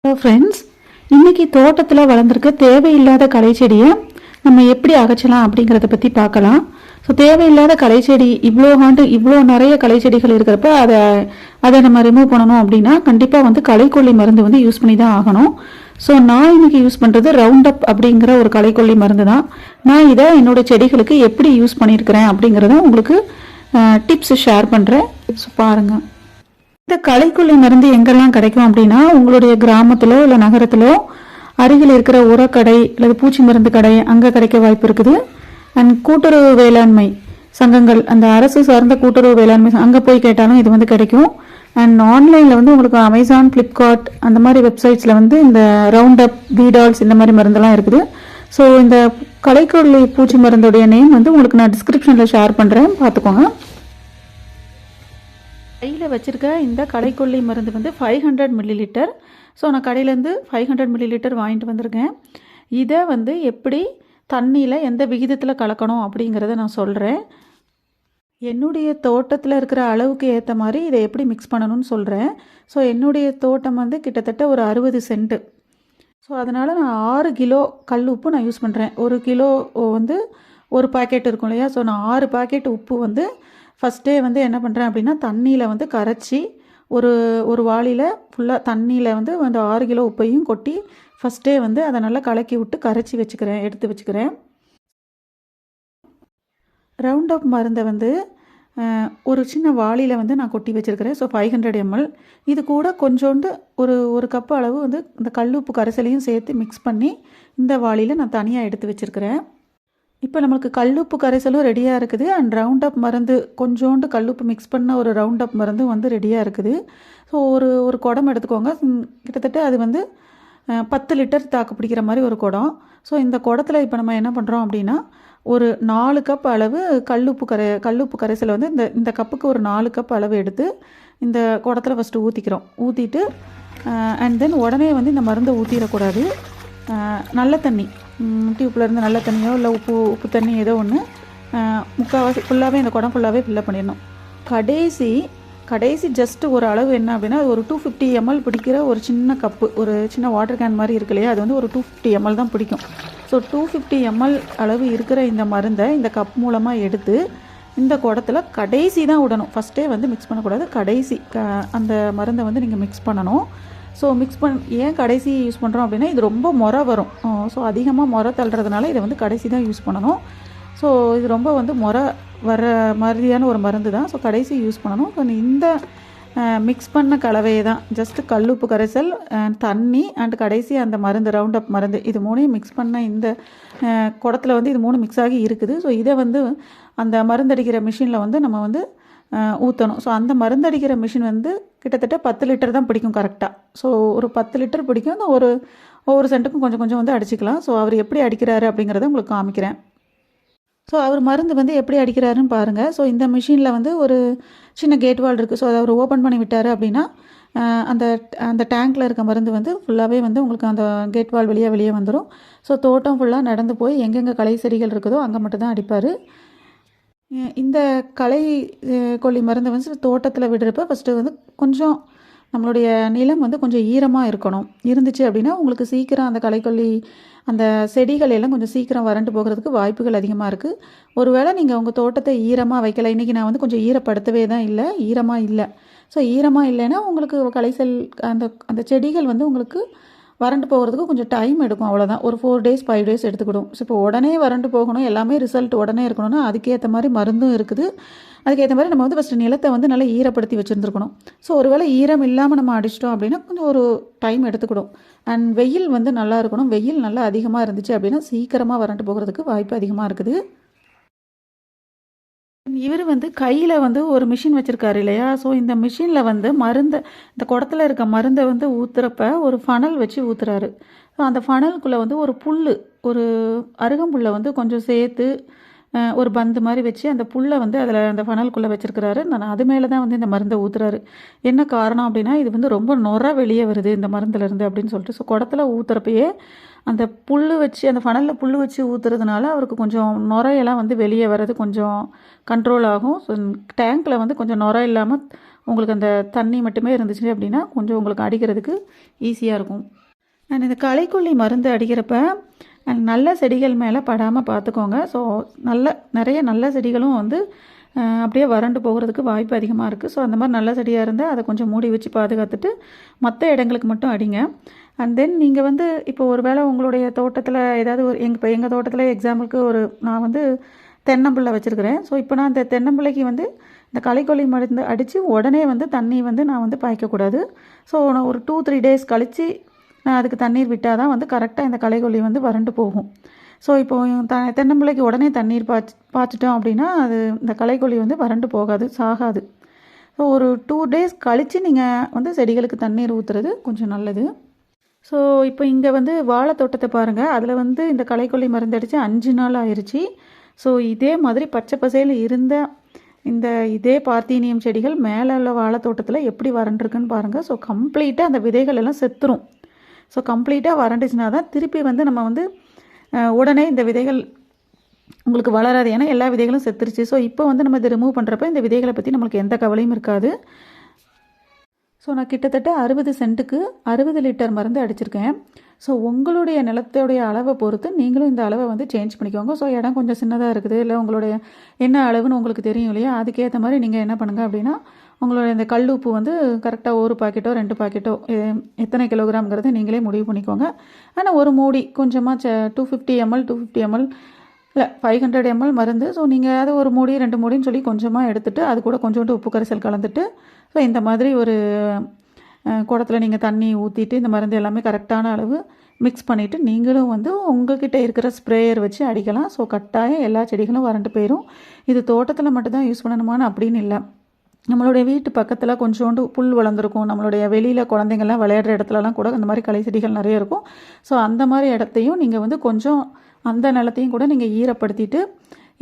Hello friends, இன்றைக்கி தோட்டத்தில் வளர்ந்துருக்க தேவையில்லாத களை செடியை நம்ம எப்படி அகற்றலாம் அப்படிங்கிறத பற்றி பார்க்கலாம். ஸோ தேவையில்லாத களை செடி இவ்வளோ நிறைய களை செடிகள் இருக்கிறப்ப அதை நம்ம ரிமூவ் பண்ணணும் அப்படின்னா கண்டிப்பாக களைக்கொல்லி மருந்து யூஸ் பண்ணி தான் ஆகணும். ஸோ நான் இன்றைக்கி யூஸ் பண்ணுறது ரவுண்ட் அப் அப்படிங்கிற ஒரு களைக்கொல்லி மருந்து தான். நான் இதை என்னோடய செடிகளுக்கு எப்படி யூஸ் பண்ணியிருக்கிறேன் அப்படிங்கிறத உங்களுக்கு டிப்ஸ் ஷேர் பண்ணுறேன். ஸோ பாருங்கள். இந்த களைக்கொல்லி மருந்து எங்கெல்லாம் கிடைக்கும் அப்படின்னா, உங்களுடைய கிராமத்திலோ இல்லை நகரத்திலோ அருகில் இருக்கிற உரக்கடை அல்லது பூச்சி மருந்து கடை அங்கே கிடைக்க வாய்ப்பு இருக்குது. அண்ட் கூட்டுறவு வேளாண்மை சங்கங்கள், அந்த அரசு சார்ந்த கூட்டுறவு வேளாண்மை அங்கே போய் கேட்டாலும் இது கிடைக்கும். அண்ட் ஆன்லைனில் உங்களுக்கு அமேசான், ஃப்ளிப்கார்ட் அந்த மாதிரி வெப்சைட்ஸில் இந்த ரவுண்ட் அப், வீடால்ஸ் இந்த மாதிரி மருந்தெல்லாம் இருக்குது. ஸோ இந்த களைக்கொல்லி பூச்சி மருந்துடைய நேம் உங்களுக்கு நான் டிஸ்கிரிப்ஷனில் ஷேர் பண்ணுறேன், பார்த்துக்கோங்க. கையில் வச்சுருக்க இந்த களைக்கொல்லி மருந்து 500 மில்லிலிட்டர். ஸோ நான் கடையிலேருந்து 500 மில்லிலிட்டர் வாங்கிட்டு வந்திருக்கேன். இதை எப்படி தண்ணியில் எந்த விகிதத்தில் கலக்கணும் அப்படிங்கிறத நான் சொல்கிறேன். என்னுடைய தோட்டத்தில் இருக்கிற அளவுக்கு ஏற்ற மாதிரி இதை எப்படி மிக்ஸ் பண்ணணும்னு சொல்கிறேன். ஸோ என்னுடைய தோட்டம் கிட்டத்தட்ட ஒரு 60 சென்ட்டு. ஸோ அதனால் நான் 6 கிலோ கல் உப்பு நான் யூஸ் பண்ணுறேன். 1 கிலோ ஒரு பாக்கெட் இருக்கும் இல்லையா. ஸோ நான் 6 பாக்கெட் உப்பு ஃபஸ்ட்டே என்ன பண்ணுறேன் அப்படின்னா, தண்ணியில் கரைச்சி ஒரு வாளியில் ஃபுல்லாக தண்ணியில் அந்த 6 கிலோ உப்பையும் கொட்டி ஃபஸ்ட்டே அதை நல்லா கலக்கி விட்டு கரைச்சி எடுத்து வச்சுக்கிறேன். ரவுண்ட் அப் மருந்தை ஒரு சின்ன வாளியில் நான் கொட்டி வச்சுருக்கிறேன். So 500 ml. இது கூட கொஞ்சோண்டு ஒரு கப் அளவு இந்த கல்லுப்பு கரைசலையும் சேர்த்து மிக்ஸ் பண்ணி இந்த வாளியில் நான் தனியாக எடுத்து வச்சுருக்கிறேன். இப்போ நம்மளுக்கு கல்லுப்பு கரைசலும் ரெடியாக இருக்குது. அண்ட் ரவுண்ட் அப் மருந்து கொஞ்சோண்டு கல்லுப்பு மிக்ஸ் பண்ண ஒரு ரவுண்ட் அப் மருந்து ரெடியாக இருக்குது. ஸோ ஒரு குடம் எடுத்துக்கோங்க. கிட்டத்தட்ட அது 10 லிட்டர் தாக்கு பிடிக்கிற மாதிரி ஒரு குடம். ஸோ இந்த குடத்தில் இப்போ நம்ம என்ன பண்ணுறோம் அப்படின்னா, ஒரு 4 கப் அளவு கல்லுப்பு கரைசலை இந்த கப்புக்கு ஒரு 4 கப் அளவு எடுத்து இந்த குடத்தில் ஃபஸ்ட்டு ஊற்றிட்டு அண்ட் தென் உடனே இந்த மருந்தை ஊற்றிடக்கூடாது. நல்ல தண்ணி, டியூப்லேருந்து நல்ல தண்ணியோ இல்லை உப்பு தண்ணி ஏதோ ஒன்று முக்கால்வாசி ஃபுல்லாகவே இந்த குடம் ஃபுல்லாகவே ஃபில்லப் பண்ணிடணும். கடைசி ஜஸ்ட்டு ஒரு அளவு என்ன அப்படின்னா, ஒரு 250 ml பிடிக்கிற ஒரு சின்ன கப்பு, ஒரு சின்ன வாட்டர் கேன் மாதிரி இருக்கு இல்லையா, அது ஒரு 250 ml தான் பிடிக்கும். ஸோ 250 ml அளவு இருக்கிற இந்த மருந்தை இந்த கப் மூலமாக எடுத்து இந்த குடத்தில் கடைசி தான் விடணும். ஃபஸ்ட்டே மிக்ஸ் பண்ணக்கூடாது. கடைசி அந்த மருந்தை நீங்கள் மிக்ஸ் பண்ணணும். ஸோ ஏன் கடைசி யூஸ் பண்ணுறோம் அப்படின்னா, இது ரொம்ப முறை வரும். ஸோ அதிகமாக முறை தள்ளுறதுனால இதை கடைசி தான் யூஸ் பண்ணணும். ஸோ இது ரொம்ப முறை வர மாதிரியான ஒரு மருந்து தான். ஸோ கடைசி யூஸ் பண்ணணும். ஸோ இந்த மிக்ஸ் பண்ண கலவையை தான் ஜஸ்ட்டு கல்லுப்பு கரைசல், தண்ணி அண்ட் கடைசி அந்த மருந்து ரவுண்ட் அப் மருந்து, இது மூணையும் மிக்ஸ் பண்ண இந்த குடத்தில் இது 3 மிக்ஸ் ஆகி இருக்குது. ஸோ இதை அந்த மருந்தடிக்கிற மிஷினில் நம்ம ஊற்றணும். ஸோ அந்த மருந்தடிக்கிற மிஷின் கிட்டத்தட்ட 10 லிட்டர் தான் பிடிக்கும் கரெக்டாக. ஸோ ஒரு 10 லிட்டர் பிடிக்கும். அந்த ஒவ்வொரு சென்ட்டுக்கும் கொஞ்சம் கொஞ்சம் அடிச்சிக்கலாம். ஸோ அவர் எப்படி அடிக்கிறாரு அப்படிங்கிறத உங்களுக்கு காமிக்கிறேன். ஸோ அவர் மருந்து எப்படி அடிக்கிறாருன்னு பாருங்கள். ஸோ இந்த மிஷினில் ஒரு சின்ன கேட் வால் இருக்குது. ஸோ அதை அவர் ஓப்பன் பண்ணி விட்டார் அப்படின்னா அந்த டேங்க்கில் இருக்க மருந்து ஃபுல்லாகவே உங்களுக்கு அந்த கேட் வால் வெளியே வந்துடும். ஸோ தோட்டம் ஃபுல்லாக நடந்து போய் எங்கெங்கே களை செடிகள் இருக்குதோ அங்கே மட்டும்தான் அடிப்பார். இந்த களைக்கொல்லி மருந்து தோட்டத்தில் விடுறப்ப ஃபஸ்ட்டு கொஞ்சம் நம்மளுடைய நிலம் கொஞ்சம் ஈரமாக இருந்துச்சு அப்படின்னா உங்களுக்கு சீக்கிரம் அந்த களைக்கொல்லி அந்த செடிகள் எல்லாம் கொஞ்சம் சீக்கிரம் வறண்டு போகிறதுக்கு வாய்ப்புகள் அதிகமாக இருக்குது. ஒருவேளை நீங்கள் உங்கள் தோட்டத்தை ஈரமாக வைக்கலை, இன்றைக்கி நான் கொஞ்சம் ஈரப்படுத்தவே தான் இல்லை, ஈரமாக இல்லை. ஸோ ஈரமாக இல்லைன்னா உங்களுக்கு அந்த செடிகள் உங்களுக்கு வறண்டு போகிறதுக்கு கொஞ்சம் டைம் எடுக்கும், அவ்வளோதான். ஒரு 4 days 5 days எடுத்துக்கிடும். ஸோ இப்போ உடனே வறண்டு போகணும், எல்லாமே ரிசல்ட் உடனே இருக்கணும்னா அதுக்கேற்ற மாதிரி மருந்தும் இருக்குது. அதுக்கேற்ற மாதிரி நம்ம ஃபஸ்ட்டு நிலத்தை நல்லா ஈரப்படுத்தி வச்சுருந்துருக்கணும். ஸோ ஒருவேளை ஈரம் இல்லாமல் நம்ம அடிச்சிட்டோம் அப்படின்னா கொஞ்சம் ஒரு டைம் எடுத்துக்கிடும். அண்ட் வெயில் நல்லா இருக்கணும். வெயில் நல்லா அதிகமாக இருந்துச்சு அப்படின்னா சீக்கிரமாக வறண்டு போகிறதுக்கு வாய்ப்பு அதிகமாக இருக்குது. இவர் கையில் ஒரு மிஷின் வச்சுருக்காரு இல்லையா. ஸோ இந்த மிஷினில் மருந்தை இந்த குடத்தில் இருக்க மருந்தை ஊற்றுறப்ப ஒரு ஃபனல் வச்சு ஊற்றுறாரு. ஸோ அந்த ஃபனலுக்குள்ளே ஒரு அருகம்புல்லை கொஞ்சம் சேர்த்து ஒரு பந்து மாதிரி வச்சு அந்த புல்லை அதில் அந்த ஃபனலுக்குள்ளே வச்சுருக்கிறாரு. நான் அது மேலே தான் இந்த மருந்தை ஊற்றுறாரு. என்ன காரணம் அப்படின்னா, இது ரொம்ப நுரை வெளியே வருது இந்த மருந்துலேருந்து அப்படின்னு சொல்லிட்டு. ஸோ குடத்தில் ஊற்றுறப்பயே அந்த அந்த ஃபனலில் புல் வச்சு ஊற்றுறதுனால அவருக்கு கொஞ்சம் நுரையெல்லாம் வெளியே வர்றது கொஞ்சம் கண்ட்ரோல் ஆகும். ஸோ டேங்க்கில் கொஞ்சம் நுரை இல்லாமல் உங்களுக்கு அந்த தண்ணி மட்டுமே இருந்துச்சு அப்படின்னா கொஞ்சம் உங்களுக்கு அடிக்கிறதுக்கு ஈஸியாக இருக்கும். நான் இந்த களைக்கொல்லி மருந்து அடிக்கிறப்ப நல்ல செடிகள் மேலே படாமல் பார்த்துக்கோங்க. ஸோ நிறைய நல்ல செடிகளும் வந்து அப்படியே வறண்டு போகிறதுக்கு வாய்ப்பு அதிகமாக இருக்குது. ஸோ அந்த மாதிரி நல்ல செடியாக இருந்தால் அதை கொஞ்சம் மூடி வச்சு பாதுகாத்துட்டு மற்ற இடங்களுக்கு மட்டும் அடிங்க. அண்ட் தென் நீங்கள் வந்து இப்போ ஒரு வேளை உங்களுடைய தோட்டத்தில் ஏதாவது ஒரு எங்கள் தோட்டத்தில் எக்ஸாம்பிளுக்கு நான் வந்து தென்னம்பிள்ளை வச்சுருக்கிறேன். ஸோ இப்போ நான் இந்த தென்னம்பிள்ளைக்கு வந்து இந்த களைக்கொல்லி மருந்து அடித்து உடனே வந்து தண்ணி வந்து நான் வந்து பாய்க்கக்கூடாது. ஸோ நான் ஒரு 2-3 டேஸ் கழித்து நான் அதுக்கு தண்ணீர் விட்டால் தான் வந்து கரெக்டாக இந்த களைக்கொல்லி வந்து வறண்டு போகும். ஸோ இப்போது தென்னம்பிள்ளைக்கு உடனே தண்ணீர் பாய்ச்சிட்டோம் அப்படின்னா அது இந்த களைக்கொல்லி வந்து வறண்டு போகாது, சாகாது. ஸோ ஒரு 2 டேஸ் கழித்து நீங்கள் வந்து செடிகளுக்கு தண்ணீர் ஊற்றுறது கொஞ்சம் நல்லது. ஸோ இப்போ இங்கே வந்து வாழை தோட்டத்தை பாருங்கள். அதில் வந்து இந்த களைக்கொல்லி மருந்து அடித்து 5 நாள் ஆயிடுச்சு. ஸோ இதே மாதிரி பச்சை பசேல் இருந்த இதே பார்த்தீனியம் செடிகள் மேலே உள்ள வாழை தோட்டத்தில் எப்படி வறண்டுருக்குன்னு பாருங்கள். ஸோ கம்ப்ளீட்டாக அந்த விதைகள் எல்லாம் செத்துரும். ஸோ கம்ப்ளீட்டாக வறண்டுச்சுனா தான் திருப்பி வந்து நம்ம வந்து உடனே இந்த விதைகள் உங்களுக்கு வளராது. ஏன்னா எல்லா விதைகளும் செத்துருச்சு. ஸோ இப்போ வந்து நம்ம இதை ரிமூவ் பண்ணுறப்ப இந்த விதைகளை பற்றி நம்மளுக்கு எந்த கவலையும் இருக்காது. ஸோ நான் கிட்டத்தட்ட 60 சென்ட்டுக்கு 60 லிட்டர் மருந்து அடிச்சிருக்கேன். ஸோ உங்களுடைய நிலத்தோடைய அளவை பொறுத்து நீங்களும் இந்த அளவை வந்து சேஞ்ச் பண்ணிக்கோங்க. ஸோ இடம் கொஞ்சம் சின்னதாக இருக்குது, இல்லை உங்களுடைய என்ன அளவுன்னு உங்களுக்கு தெரியும் இல்லையா, அதுக்கேற்ற மாதிரி நீங்கள் என்ன பண்ணுங்கள் அப்படின்னா உங்களுடைய இந்த கல் உப்பு வந்து கரெக்டாக 1 பாக்கெட்டோ 2 பாக்கெட்டோ எத்தனை கிலோகிராம்ங்கிறத நீங்களே முடிவு பண்ணிக்கோங்க. ஆனால் ஒரு மூடி கொஞ்சமாக 250 ml இல்லை 500 ml மருந்து. ஸோ நீங்கள் அது ஒரு மூடி 2 மூடின்னு சொல்லி கொஞ்சமாக எடுத்துகிட்டு அது கூட கொஞ்சோண்டு உப்பு கரைசல் கலந்துட்டு ஸோ இந்த மாதிரி ஒரு குடத்தில் நீங்கள் தண்ணி ஊற்றிட்டு இந்த மருந்து எல்லாமே கரெக்டான அளவு மிக்ஸ் பண்ணிவிட்டு நீங்களும் வந்து உங்கள்கிட்ட இருக்கிற ஸ்ப்ரேயர் வச்சு அடிக்கலாம். ஸோ கட்டாயம் எல்லா செடிகளும் வறண்டு போயிடும். இது தோட்டத்தில் மட்டும்தான் யூஸ் பண்ணணுமான்னு அப்படின்னு இல்லை. நம்மளுடைய வீட்டு பக்கத்தில் கொஞ்சோண்டு புல் வளர்ந்துருக்கும், நம்மளுடைய வெளியில் குழந்தைங்கள்லாம் விளையாடுற இடத்துலலாம் கூட அந்த மாதிரி களை செடிகள் நிறைய இருக்கும். ஸோ அந்த மாதிரி இடத்தையும் நீங்கள் வந்து கொஞ்சம் அந்த நிலத்தையும் கூட நீங்கள் ஈரப்படுத்திட்டு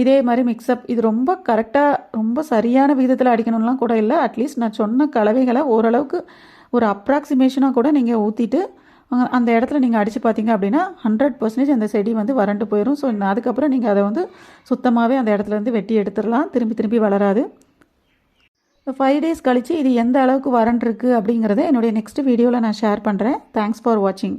இதே மாதிரி மிக்சப் இது ரொம்ப கரெக்டாக ரொம்ப சரியான விகிதத்தில் அடிக்கணும்லாம் கூட இல்லை. அட்லீஸ்ட் நான் சொன்ன கலவைகளை ஓரளவுக்கு ஒரு அப்ராக்சிமேஷனாக கூட நீங்கள் ஊற்றிட்டு அந்த இடத்துல நீங்கள் அடித்து பார்த்தீங்க அப்படின்னா 100% அந்த செடி வந்து வறண்டு போயிடும். ஸோ அதுக்கப்புறம் நீங்கள் அதை வந்து சுத்தமாகவே அந்த இடத்துலேருந்து வெட்டி எடுத்துடலாம், திரும்பி வளராது. 5 டேஸ் கழித்து இது எந்த அளவுக்கு வறண்டுருக்கு அப்படிங்கிறத என்னுடைய நெக்ஸ்ட் வீடியோவில் நான் ஷேர் பண்ணுறேன். தேங்க்ஸ் ஃபார் வாட்சிங்.